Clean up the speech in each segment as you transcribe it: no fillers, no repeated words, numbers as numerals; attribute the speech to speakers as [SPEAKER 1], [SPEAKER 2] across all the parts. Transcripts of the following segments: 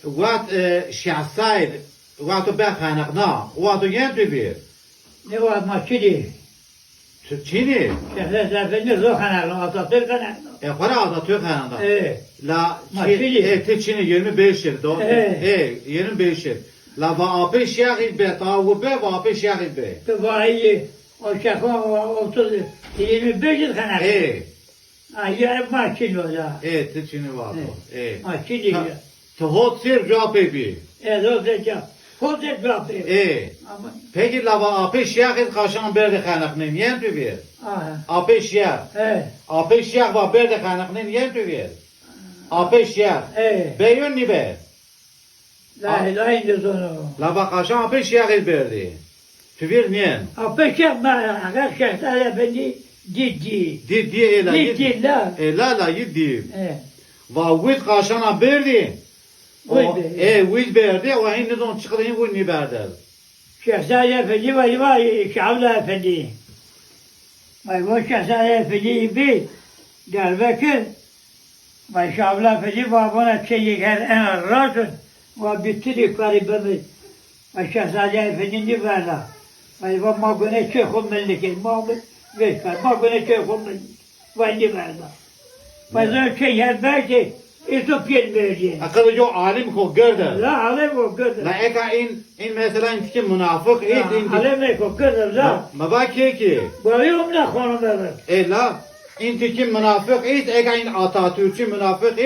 [SPEAKER 1] وقت شعصايد وقت بخانقنا وقت ينتبه
[SPEAKER 2] Ne var maçıydı.
[SPEAKER 1] Çin'i
[SPEAKER 2] Şehirlerde zor kanalım, Atatürk kanalım.
[SPEAKER 1] Kara Atatürk hanında La
[SPEAKER 2] Maçıydı.
[SPEAKER 1] Çin'i 25 yıl 25 yıl La va apı şehir be tavu be va apı şehir be
[SPEAKER 2] Tuvayı, o şakon 30, 25 yıl kanalım. Ayar maçıydı o da.
[SPEAKER 1] Çin'i var
[SPEAKER 2] Maçıydı.
[SPEAKER 1] Tuhot sir cevap bi
[SPEAKER 2] O da cevap. O da cevap. Ama,
[SPEAKER 1] Peki la va apı şehir kaşan berde hanakne yentübir Apı şehir Apı şehir va berde hanakne yentübir Apı şehir Beyun ni be
[SPEAKER 2] la ilahe illallah.
[SPEAKER 1] La bakaşan apı şehir berdi Tübir niyen
[SPEAKER 2] Apışa agar şehirlerde beni ciddi.
[SPEAKER 1] Di ela
[SPEAKER 2] Ciddi la.
[SPEAKER 1] La yedi Va vit kaşana berdi Vit berdi o hindi don çıkıdı hindi ni berdi
[SPEAKER 2] Şehzade Efendi vay Şavla Efendi. Vay bu Şehzade Efendi bir Diyarbakır. Vay Şavla Efendi vay bana çeyik her en razın. Vay bitti karibimiz. Vay Şehzade Efendi'ni verdi. Vay vay magone çekul mellikin. Magone çekul mellikin. Vay ni verdi. Vay zor çeyik her belki İsop gelmeyeceğim.
[SPEAKER 1] Akıllı jo alim ko gördü
[SPEAKER 2] La alem o gördüm.
[SPEAKER 1] La eka in mesela intikim münafık
[SPEAKER 2] Alem o gördüm la.
[SPEAKER 1] Ma bak ki
[SPEAKER 2] Bayım la konumları.
[SPEAKER 1] La intikim münafık eka in Atatürkçü münafık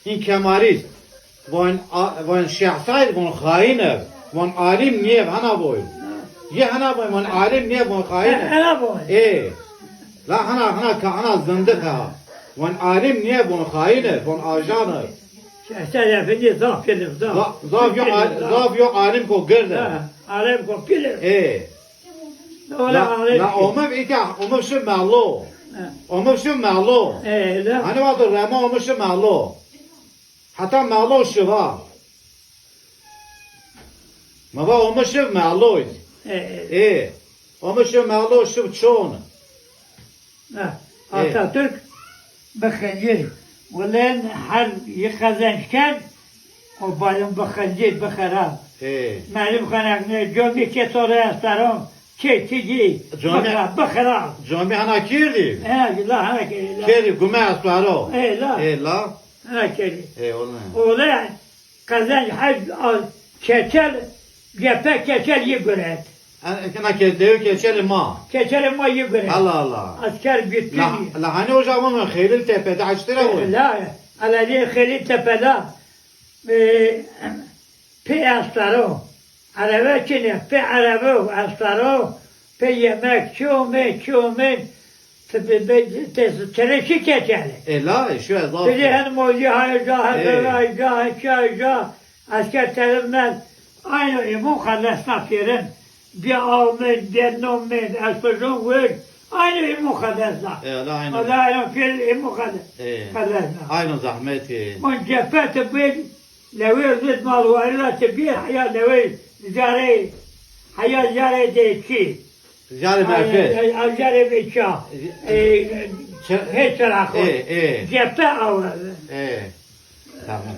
[SPEAKER 1] in kemalist Van şahsayd van haine van alim niye hana boy Ye hana boy van alim niye van haine
[SPEAKER 2] Ana boy.
[SPEAKER 1] La hana zındık ha Van alim niye van haine van ajanı
[SPEAKER 2] Şehzade Efendi zaf gelir zaf.
[SPEAKER 1] Zaf yok alim ko gördü
[SPEAKER 2] Alem kopilır.
[SPEAKER 1] La omum ita omum şu malo omum şu malo
[SPEAKER 2] La.
[SPEAKER 1] Hani vardı rema omum şu malo Hatta malo şu var Mava omum şu malo omum şu malo şu çoğun
[SPEAKER 2] Atatürk بخنجر ولين حل يخزنشكن وبعدين بخنجر بخراب معلوم خنقنا جومي كتوري استرام تيجي بخراب
[SPEAKER 1] Cami hana kirdi
[SPEAKER 2] لا هناك لا
[SPEAKER 1] Kirdi gume asfaro
[SPEAKER 2] لا
[SPEAKER 1] La
[SPEAKER 2] هناك
[SPEAKER 1] Oğlum
[SPEAKER 2] ولا كزنج حج كتل جبه كتل يقرأ
[SPEAKER 1] Kana kezdevi keçeli ma
[SPEAKER 2] كتل ما يقرأ
[SPEAKER 1] Allah Allah
[SPEAKER 2] asker bitti.
[SPEAKER 1] La hani hocamın Khairil Tepe'de açtıra o
[SPEAKER 2] لا على لي خلي تبلا في أستارو على وجهنا في عربو أستارو في يمك شومي ترشي كتالي
[SPEAKER 1] La şu ezaf
[SPEAKER 2] بيجي هنموجي هاي جاه asker terimler aynı imun kardeşler firin bir avmet bir nommet asperjon ver aynı imun kardeşler
[SPEAKER 1] La aynı
[SPEAKER 2] o da aynı fil imun kardeşler
[SPEAKER 1] Aynı zahmeti
[SPEAKER 2] من جفت بين لوي زد مال ولا تبي حياة لوي جاري ديكي
[SPEAKER 1] Cari merkez
[SPEAKER 2] جاري بيشا هيك راكو جفت أول
[SPEAKER 1] Tamam